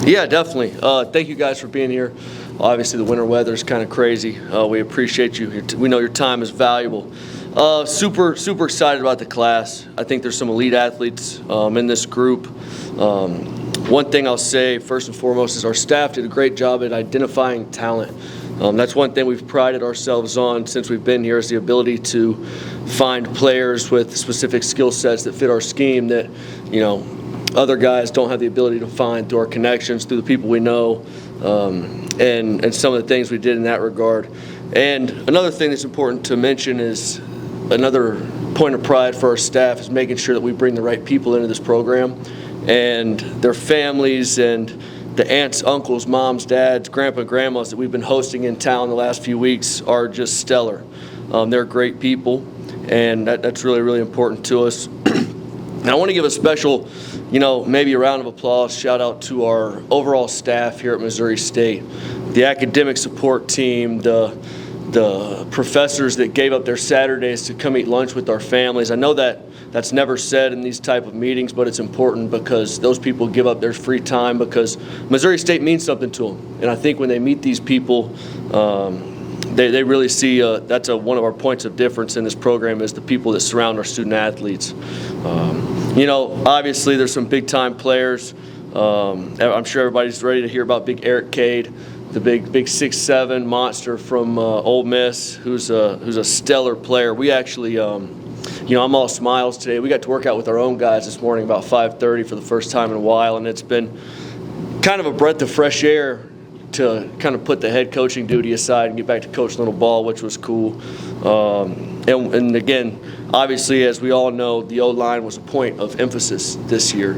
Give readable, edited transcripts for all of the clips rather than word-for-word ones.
Yeah, definitely. Thank you guys for being here. Obviously, the winter weather is kind of crazy. We appreciate you. We know your time is valuable. Super excited about the class. I think there's some elite athletes in this group. One thing I'll say first and foremost is our staff did a great job at identifying talent. That's one thing we've prided ourselves on since we've been here, is the ability to find players with specific skill sets that fit our scheme that, other guys don't have the ability to find through our connections, through the people we know, and some of the things we did in that regard. And another thing that's important to mention is another point of pride for our staff is making sure that we bring the right people into this program, and their families and the aunts, uncles, moms, dads, grandpa, and grandmas that we've been hosting in town the last few weeks are just stellar. They're great people, and that's really important to us. And I want to give a special, maybe a round of applause, shout out to our overall staff here at Missouri State, the academic support team, the professors that gave up their Saturdays to come eat lunch with our families. I know that's never said in these type of meetings, but it's important because those people give up their free time because Missouri State means something to them. And I think when they meet these people, they really see that's one of our points of difference in this program is the people that surround our student athletes. Obviously there's some big-time players. I'm sure everybody's ready to hear about big Eric Cade, the big 6'7" monster from Ole Miss, who's a stellar player. We actually, I'm all smiles today. We got to work out with our own guys this morning about 5:30 for the first time in a while, and it's been kind of a breath of fresh air to kind of put the head coaching duty aside and get back to coach little ball, which was cool. And again, obviously, as we all know, the O-line was a point of emphasis this year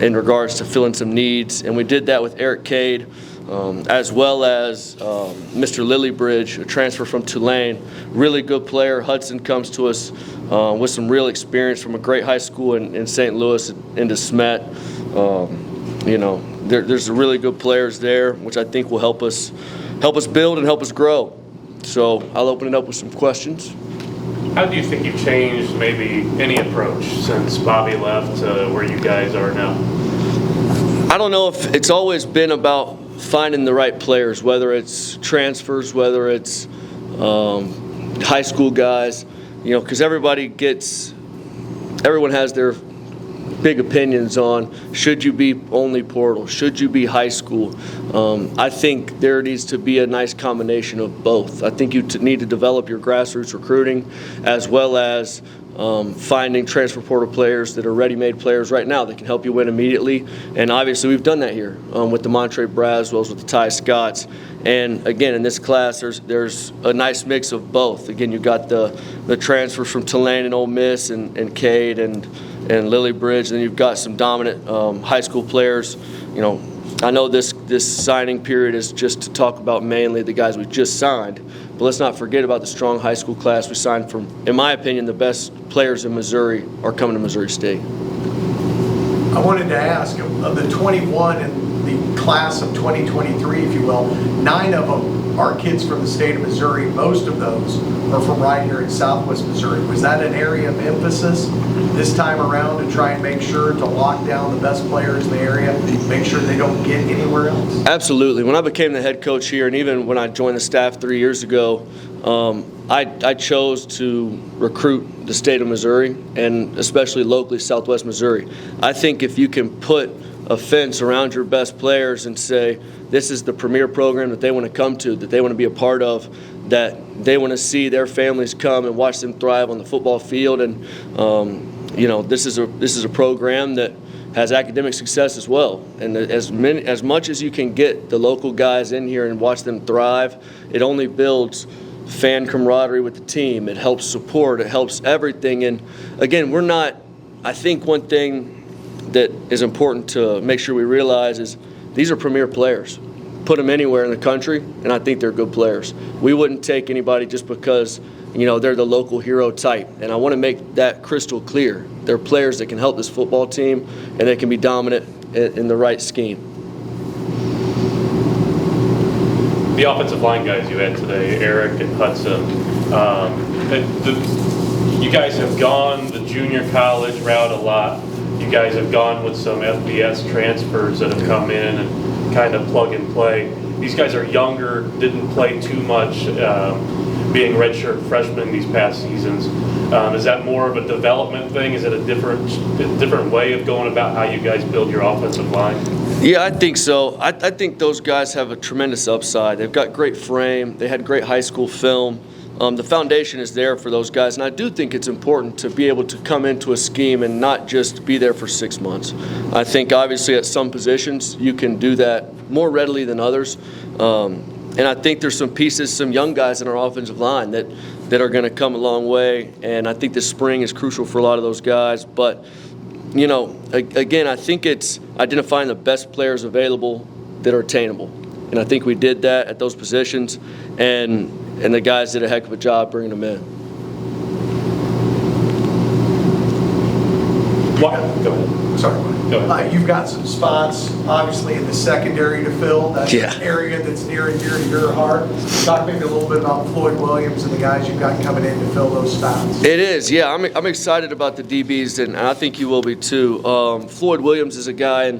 in regards to filling some needs, and we did that with Eric Cade, as well as Mr. Lillybridge, a transfer from Tulane, really good player. Hudson comes to us with some real experience from a great high school in St. Louis in DeSmet. There's really good players there, which I think will help us build and help us grow. So I'll open it up with some questions. How do you think you've changed maybe any approach since Bobby left to where you guys are now? I don't know if it's always been about finding the right players, whether it's transfers, whether it's high school guys, because everyone has their big opinions on should you be only portal, should you be high school. I think there needs to be a nice combination of both. I think you need to develop your grassroots recruiting as well as finding transfer portal players that are ready-made players right now that can help you win immediately. And obviously we've done that here with the Montre Braswells, with the Ty Scotts. And again, in this class, there's a nice mix of both. Again, you've got the transfers from Tulane and Ole Miss and Cade and Lillybridge, and then you've got some dominant high school players. I know this signing period is just to talk about mainly the guys we just signed, but let's not forget about the strong high school class we signed from, in my opinion, the best players in Missouri are coming to Missouri State. I wanted to ask, of the 21 in the class of 2023, if you will, 9 of them are kids from the state of Missouri. Most of those are from right here in Southwest Missouri. Was that an area of emphasis this time around to try and make sure to lock down the best players in the area, make sure they don't get anywhere else? Absolutely. When I became the head coach here, and even when I joined the staff 3 years ago, I chose to recruit the state of Missouri, and especially locally Southwest Missouri. I think if you can put a fence around your best players and say this is the premier program that they want to come to, that they want to be a part of, that they want to see their families come and watch them thrive on the football field, and this is a program that has academic success as well. And as much as you can get the local guys in here and watch them thrive, it only builds fan camaraderie with the team. It helps support. It helps everything. And again, I think one thing that is important to make sure we realize is these are premier players. Put them anywhere in the country, and I think they're good players. We wouldn't take anybody just because they're the local hero type, and I want to make that crystal clear. They're players that can help this football team, and they can be dominant in the right scheme. The offensive line guys you had today, Eric and Hudson, you guys have gone the junior college route a lot. You you guys have gone with some FBS transfers that have come in and kind of plug and play. These guys are younger, didn't play too much, being redshirt freshmen these past seasons. Is that more of a development thing? Is it a different way of going about how you guys build your offensive line? Yeah, I think so. I think those guys have a tremendous upside. They've got great frame. They had great high school film. The foundation is there for those guys, and I do think it's important to be able to come into a scheme and not just be there for 6 months. I think obviously at some positions you can do that more readily than others, and I think there's some pieces, some young guys in our offensive line that are going to come a long way, and I think this spring is crucial for a lot of those guys. But, you know, again, I think it's identifying the best players available that are attainable, and I think we did that at those positions, and the guys did a heck of a job bringing them in. Go ahead. Sorry. Go ahead. You've got some spots, obviously, in the secondary to fill. That's Yeah. an area that's near and dear to your heart. Talk maybe a little bit about Floyd Williams and the guys you've got coming in to fill those spots. It is, yeah. I'm excited about the DBs, and I think you will be too. Floyd Williams is a guy, and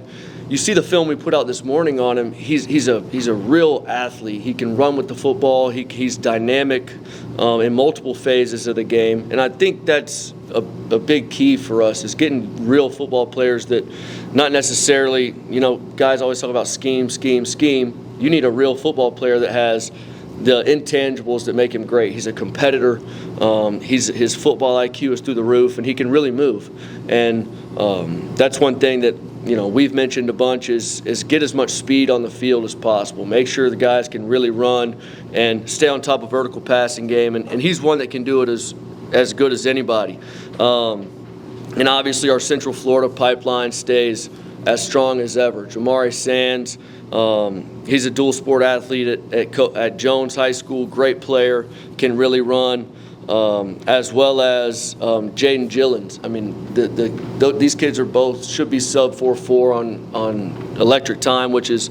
you see the film we put out this morning on him. He's a real athlete. He can run with the football. He's dynamic in multiple phases of the game, and I think that's a big key for us is getting real football players that not necessarily, you know, guys always talk about scheme. You need a real football player that has the intangibles that make him great. He's a competitor. His football IQ is through the roof, and he can really move. And that's one thing that, you know, we've mentioned a bunch is get as much speed on the field as possible. Make sure the guys can really run and stay on top of vertical passing game. And he's one that can do it as good as anybody. And obviously our Central Florida pipeline stays as strong as ever. Jamari Sands, he's a dual sport athlete at Jones High School, great player, can really run, as well as Jaden Gillens. I mean, these kids are both should be sub 4.4 on electric time, which is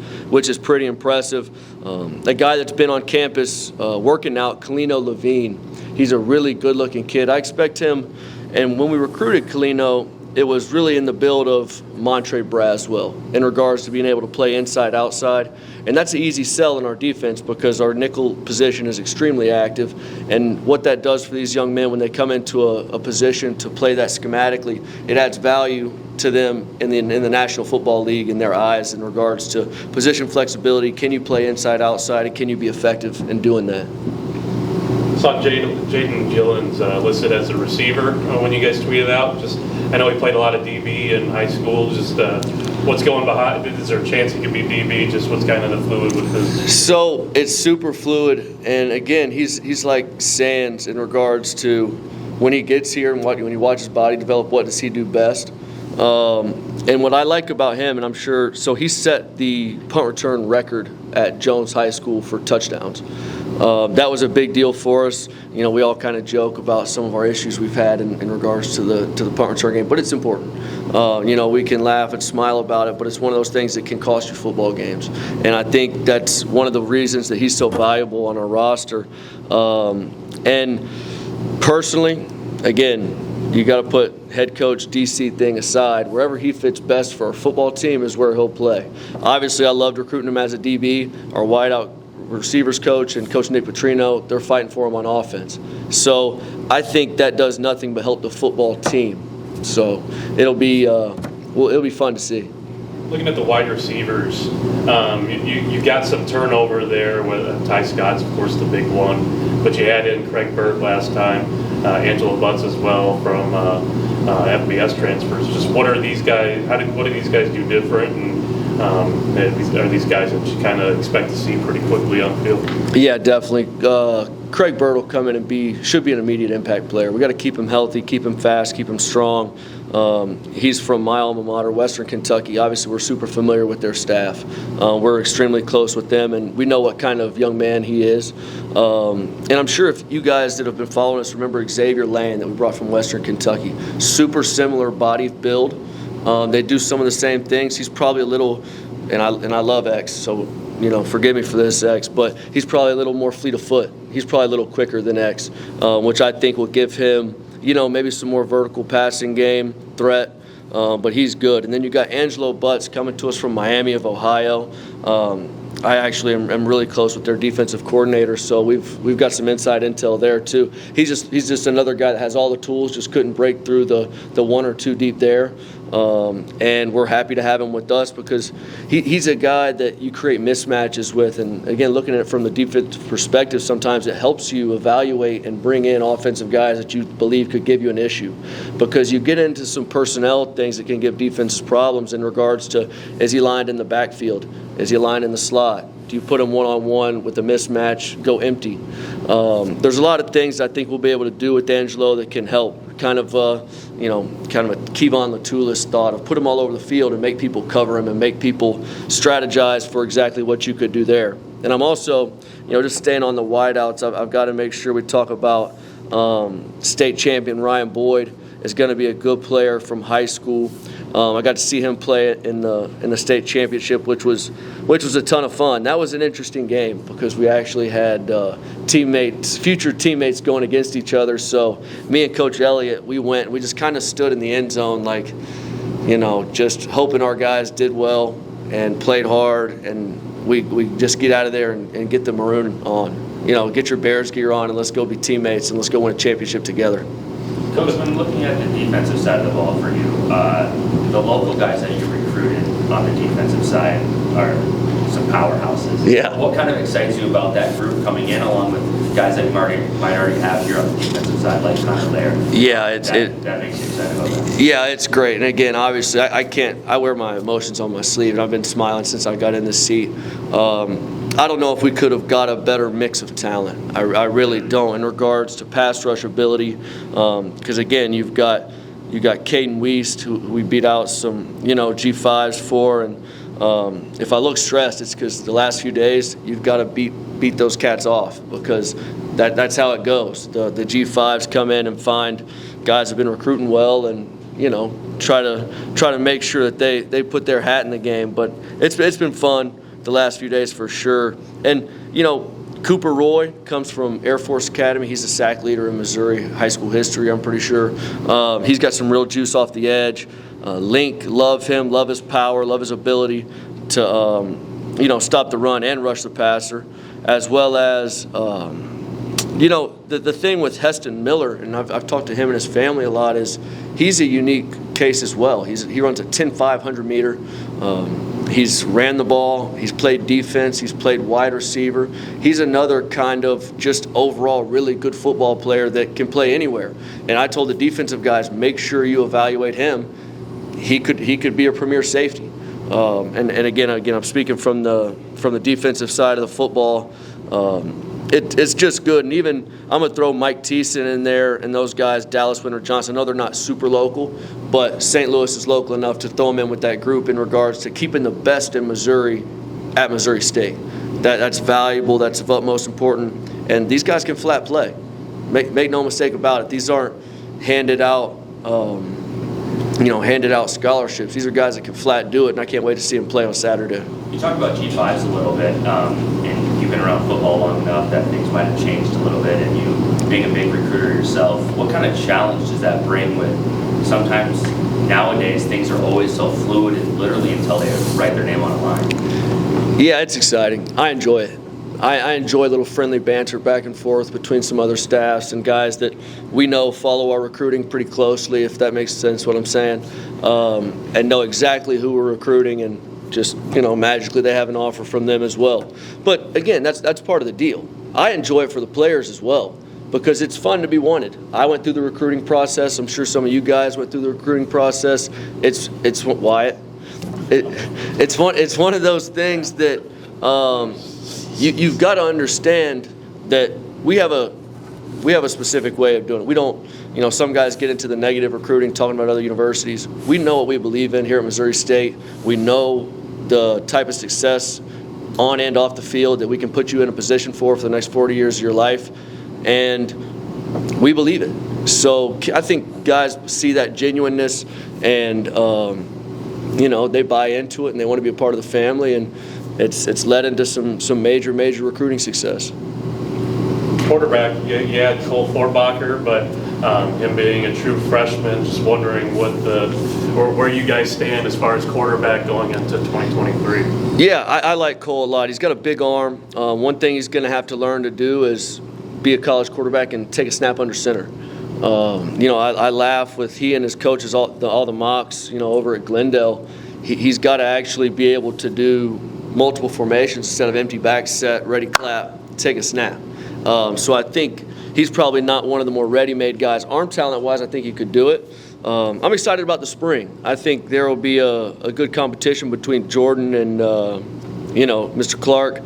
pretty impressive. A guy that's been on campus working out, Kalino Levine, he's a really good-looking kid. I expect him, and when we recruited Kalino, it was really in the build of Montre Braswell in regards to being able to play inside, outside. And that's an easy sell in our defense because our nickel position is extremely active. And what that does for these young men when they come into a position to play that schematically, it adds value to them in the National Football League in their eyes in regards to position flexibility. Can you play inside, outside, and can you be effective in doing that? Saw Jaden Gillens listed as a receiver when you guys tweeted out. I know he played a lot of DB in high school. What's going behind? Is there a chance he could be DB? Just what's kind of the fluid with his? So it's super fluid, and again, he's like Sands in regards to when he gets here and when he watches his body develop. What does he do best? And what I like about him, and I'm sure, so he set the punt return record at Jones High School for touchdowns. That was a big deal for us. You know, we all kind of joke about some of our issues we've had in regards to the punt return game, but it's important. You know, we can laugh and smile about it, but it's one of those things that can cost you football games. And I think that's one of the reasons that he's so valuable on our roster. And personally, again, you got to put head coach DC thing aside. Wherever he fits best for our football team is where he'll play. Obviously, I loved recruiting him as a DB. Our wideout receivers coach and Coach Nick Petrino, they're fighting for him on offense. So I think that does nothing but help the football team. So it'll be fun to see. Looking at the wide receivers, you got some turnover there with Ty Scott's, of course, the big one, but you had in Craig Burke last time, Angela Butts as well from FBS transfers. Just what are these guys? What do these guys do different? And are these guys that you kind of expect to see pretty quickly on the field? Yeah, definitely. Craig Bird will come in and should be an immediate impact player. We got to keep him healthy, keep him fast, keep him strong. He's from my alma mater, Western Kentucky. Obviously, we're super familiar with their staff. We're extremely close with them, and we know what kind of young man he is. And I'm sure if you guys that have been following us remember Xavier Lane that we brought from Western Kentucky. Super similar body build. They do some of the same things. He's probably a little, and I love X, so forgive me for this, X, but he's probably a little more fleet of foot. He's probably a little quicker than X, which I think will give him, maybe some more vertical passing game threat. but he's good. And then you got Angelo Butts coming to us from Miami of Ohio. I actually am really close with their defensive coordinator, so we've got some inside intel there too. He's just another guy that has all the tools, just couldn't break through the one or two deep there. And we're happy to have him with us because he's a guy that you create mismatches with. And again, looking at it from the defensive perspective, sometimes it helps you evaluate and bring in offensive guys that you believe could give you an issue, because you get into some personnel things that can give defenses problems in regards to, is he lined in the backfield? Is he lined in the slot? Do you put him one-on-one with a mismatch, go empty? There's a lot of things I think we'll be able to do with Angelo that can help. Kind of a Kevon Latoulis thought of put him all over the field and make people cover him and make people strategize for exactly what you could do there. And I'm also, just staying on the wideouts, I've got to make sure we talk about state champion Ryan Boyd is going to be a good player from high school. I got to see him play it in the state championship, which was a ton of fun. That was an interesting game because we actually had future teammates going against each other. So me and Coach Elliott, we just kind of stood in the end zone, like, just hoping our guys did well and played hard, and we just get out of there and get the maroon on. Get your Bears gear on and let's go be teammates and let's go win a championship together. Coach, when looking at the defensive side of the ball for you, the local guys that you recruited on the defensive side are some powerhouses. Yeah. What kind of excites you about that group coming in, along with guys that you might already have here on the defensive side, like Connor Lair? Yeah, that makes you excited about that. Yeah, it's great. And again, obviously, I wear my emotions on my sleeve, and I've been smiling since I got in the seat. I don't know if we could have got a better mix of talent. I really don't, in regards to pass rush ability, because again, you got Caden Weist, who we beat out some G5s for, and if I look stressed, it's because the last few days you've got to beat those cats off, because that's how it goes. The G5s come in and find guys have been recruiting well, and try to make sure that they put their hat in the game. But it's been fun the last few days for sure. And Cooper Roy comes from Air Force Academy. He's a sack leader in Missouri high school history, I'm pretty sure. He's got some real juice off the edge. Link, love him, love his power, love his ability to stop the run and rush the passer, as well as the thing with Heston Miller, and I've talked to him and his family a lot, is he's a unique case as well. He runs a 10.5 100-meter. He's ran the ball. He's played defense. He's played wide receiver. He's another kind of just overall really good football player that can play anywhere. And I told the defensive guys, make sure you evaluate him. He could be a premier safety. And again, I'm speaking from the defensive side of the football. It's just good. And even I'm going to throw Mike Thiessen in there and those guys, Dallas Winter Johnson. I know they're not super local, but St. Louis is local enough to throw them in with that group in regards to keeping the best in Missouri at Missouri State. That's valuable. That's of utmost important. And these guys can flat play. Make no mistake about it. These aren't handed out scholarships. These are guys that can flat do it, and I can't wait to see them play on Saturday. You talked about G5s a little bit, and you've been around football long enough that things might have changed a little bit, and you being a big recruiter yourself, what kind of challenge does that bring with sometimes nowadays things are always so fluid and literally until they write their name on a line? Yeah, it's exciting. I enjoy it. I enjoy a little friendly banter back and forth between some other staffs and guys that we know follow our recruiting pretty closely, if that makes sense what I'm saying, and know exactly who we're recruiting, and just magically they have an offer from them as well. But again, that's part of the deal. I enjoy it for the players as well, because it's fun to be wanted. I went through the recruiting process. I'm sure some of you guys went through the recruiting process. It's Wyatt. It's one of those things that you've got to understand that we have a specific way of doing it. We don't, some guys get into the negative recruiting, talking about other universities. We know what we believe in here at Missouri State. We know the type of success on and off the field that we can put you in a position for the next 40 years of your life, and we believe it. So I think guys see that genuineness, and they buy into it, and they want to be a part of the family, and it's led into some major recruiting success. Quarterback, you had Cole Forbacher, but him being a true freshman. Just wondering where you guys stand as far as quarterback going into 2023. Yeah, I like Cole a lot. He's got a big arm. One thing he's going to have to learn to do is be a college quarterback and take a snap under center. I laugh with he and his coaches, all the mocks, over at Glendale. He's got to actually be able to do multiple formations instead of empty back set, ready, clap, take a snap. So I think he's probably not one of the more ready-made guys. Arm talent-wise, I think he could do it. I'm excited about the spring. I think there will be a good competition between Jordan and, Mr. Clark.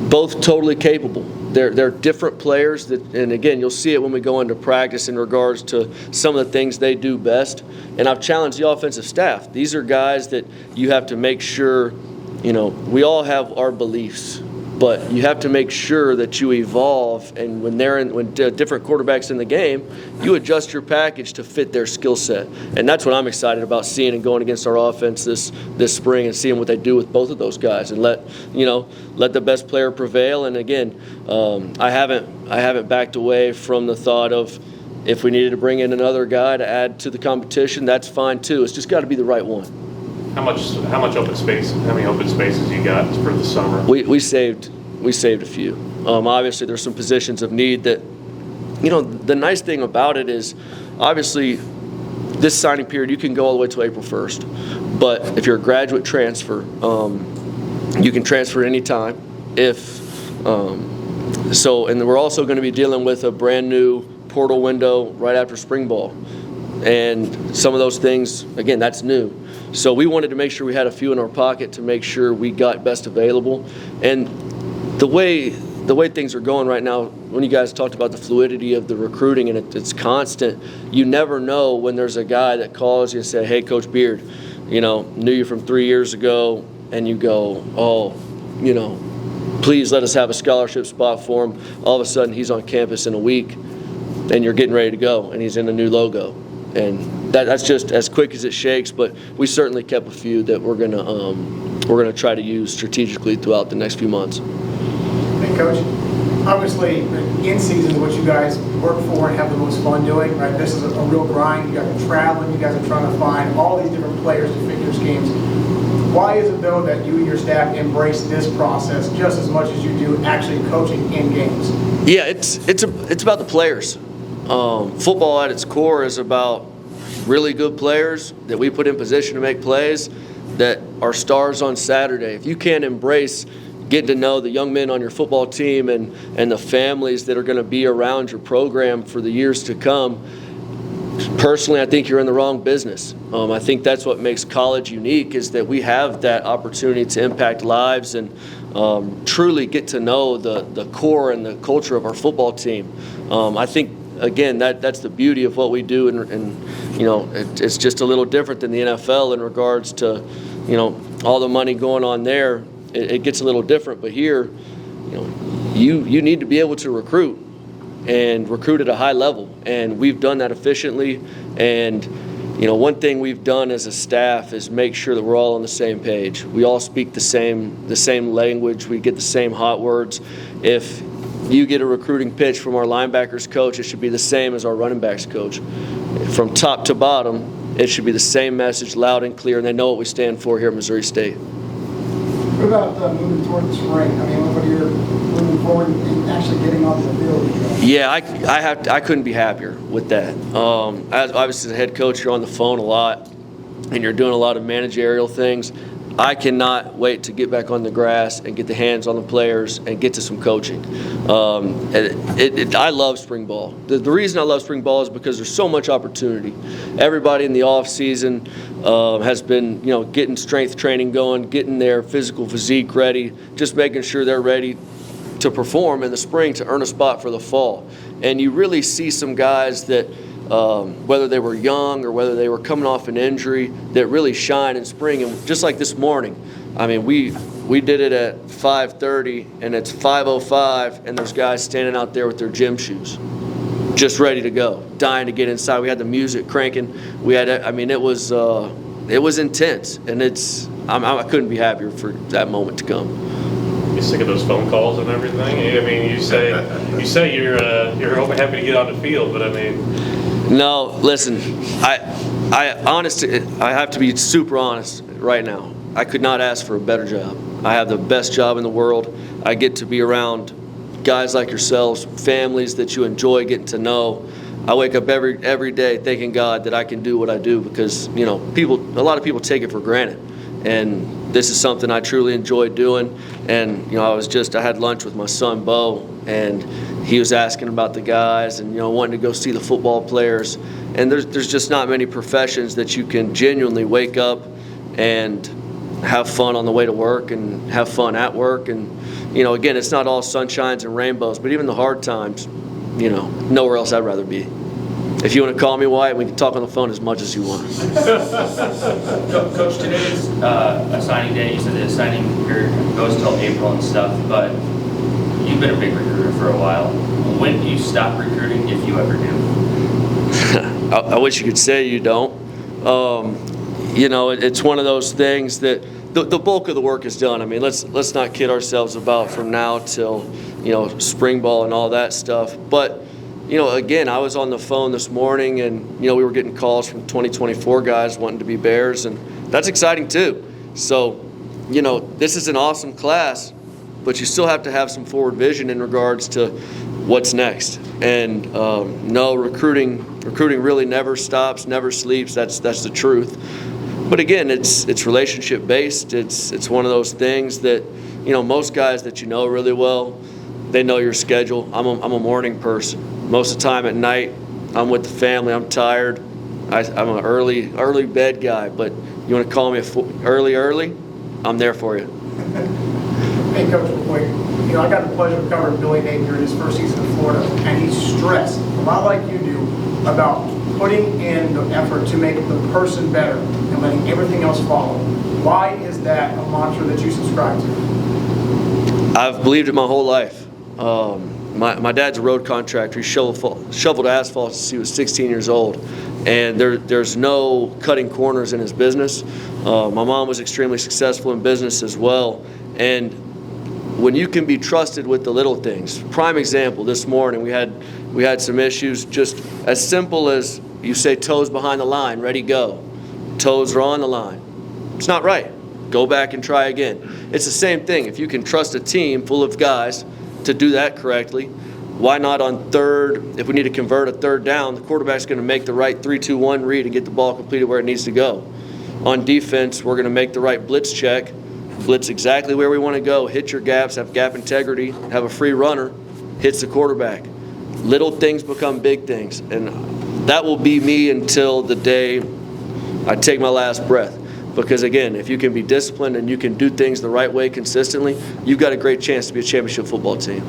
Both totally capable. They're different players, and again, you'll see it when we go into practice in regards to some of the things they do best. And I've challenged the offensive staff. These are guys that you have to make sure, we all have our beliefs, but you have to make sure that you evolve. And when different quarterbacks in the game, you adjust your package to fit their skill set. And that's what I'm excited about seeing and going against our offense this spring and seeing what they do with both of those guys and let the best player prevail. And again, I haven't backed away from the thought of if we needed to bring in another guy to add to the competition, that's fine too. It's just got to be the right one. How much open space? How many open spaces you got for the summer? We saved a few. Obviously, there's some positions of need that, the nice thing about it is, obviously, this signing period you can go all the way to April 1st. But if you're a graduate transfer, you can transfer any time. And we're also going to be dealing with a brand new portal window right after spring ball, and some of those things, again, that's new. So we wanted to make sure we had a few in our pocket to make sure we got best available. And the way things are going right now, when you guys talked about the fluidity of the recruiting and it's constant, you never know when there's a guy that calls you and say, hey, Coach Beard, knew you from 3 years ago, and you go, please let us have a scholarship spot for him. All of a sudden he's on campus in a week and you're getting ready to go and he's in a new logo. And that's just as quick as it shakes, but we certainly kept a few that we're gonna try to use strategically throughout the next few months. Hey, Coach. Obviously, in season is what you guys work for and have the most fun doing, right? This is a real grind. You guys are traveling. You guys are trying to find all these different players to fit your schemes. Why is it, though, that you and your staff embrace this process just as much as you do actually coaching in games? Yeah, it's about the players. Football at its core is about really good players that we put in position to make plays that are stars on Saturday. If you can't embrace getting to know the young men on your football team and the families that are going to be around your program for the years to come, personally, I think you're in the wrong business. I think that's what makes college unique, is that we have that opportunity to impact lives and truly get to know the core and the culture of our football team. I think, again, that's the beauty of what we do, and it's just a little different than the NFL in regards to, all the money going on there. It gets a little different, but here, you need to be able to recruit and recruit at a high level, and we've done that efficiently. And one thing we've done as a staff is make sure that we're all on the same page. We all speak the same language. We get the same hot words. If you get a recruiting pitch from our linebackers coach, it should be the same as our running backs coach. From top to bottom, it should be the same message, loud and clear, and they know what we stand for here at Missouri State. What about moving toward the spring? I mean, what are you moving forward and actually getting on the field? Yeah, I couldn't be happier with that. Obviously, as a head coach, you're on the phone a lot, and you're doing a lot of managerial things. I cannot wait to get back on the grass and get the hands on the players and get to some coaching. I love spring ball. The reason I love spring ball is because there's so much opportunity. Everybody in the off season has been, getting strength training going, getting their physical physique ready, just making sure they're ready to perform in the spring to earn a spot for the fall. And you really see some guys that, whether they were young or whether they were coming off an injury, that really shine in spring. And just like this morning, I mean, we did it at 5:30 and it's 5:05, and there's guys standing out there with their gym shoes, just ready to go, dying to get inside. We had the music cranking. It was intense, and I couldn't be happier for that moment to come. get sick of those phone calls and everything? I mean, you say you're happy to get on the field, but I mean, No, listen, honestly, I have to be super honest right now. I could not ask for a better job. I have the best job in the world. I get to be around guys like yourselves, families that you enjoy getting to know. I wake up every day thanking God that I can do what I do because, you know, a lot of people take it for granted. And this is something I truly enjoy doing. And, you know, I had lunch with my son, Bo, and he was asking about the guys and, you know, wanting to go see the football players. And there's just not many professions that you can genuinely wake up and have fun on the way to work and have fun at work. And, you know, again, it's not all sunshines and rainbows, but even the hard times, you know, nowhere else I'd rather be. If you want to call me, Wyatt, we can talk on the phone as much as you want. Coach, today is a signing day. You said the signing period goes till April and stuff, but you've been a big recruiter for a while. When do you stop recruiting, if you ever do? I wish you could say you don't. You know, it's one of those things that the bulk of the work is done. I mean, let's not kid ourselves about from now till, you know, spring ball and all that stuff. But, you know, again, I was on the phone this morning and, you know, we were getting calls from 2024 guys wanting to be Bears, and that's exciting too. So, you know, this is an awesome class, but you still have to have some forward vision in regards to what's next. And no, recruiting really never stops, never sleeps. That's the truth. But again, it's relationship based. It's one of those things that, you know, most guys that you know really well, they know your schedule. I'm a morning person. Most of the time at night, I'm with the family. I'm tired. I'm an early bed guy. But you want to call me early? I'm there for you. Hey, Coach, real quick. You know, I got the pleasure of covering Billy Napier his first season in Florida, and he stressed, a lot like you do, about putting in the effort to make the person better and letting everything else follow. Why is that a mantra that you subscribe to? I've believed it my whole life. My dad's a road contractor. He shoveled asphalt since he was 16 years old. And there's no cutting corners in his business. My mom was extremely successful in business as well. And when you can be trusted with the little things. Prime example, this morning we had some issues, just as simple as you say toes behind the line, ready, go. Toes are on the line. It's not right. Go back and try again. It's the same thing. If you can trust a team full of guys to do that correctly, why not on third, if we need to convert a third down, the quarterback's going to make the right 3-2-1 read and get the ball completed where it needs to go. On defense, we're going to make the right blitz check, blitz exactly where we want to go, hit your gaps, have gap integrity, have a free runner, hits the quarterback. Little things become big things, and that will be me until the day I take my last breath. Because again, if you can be disciplined and you can do things the right way consistently, you've got a great chance to be a championship football team.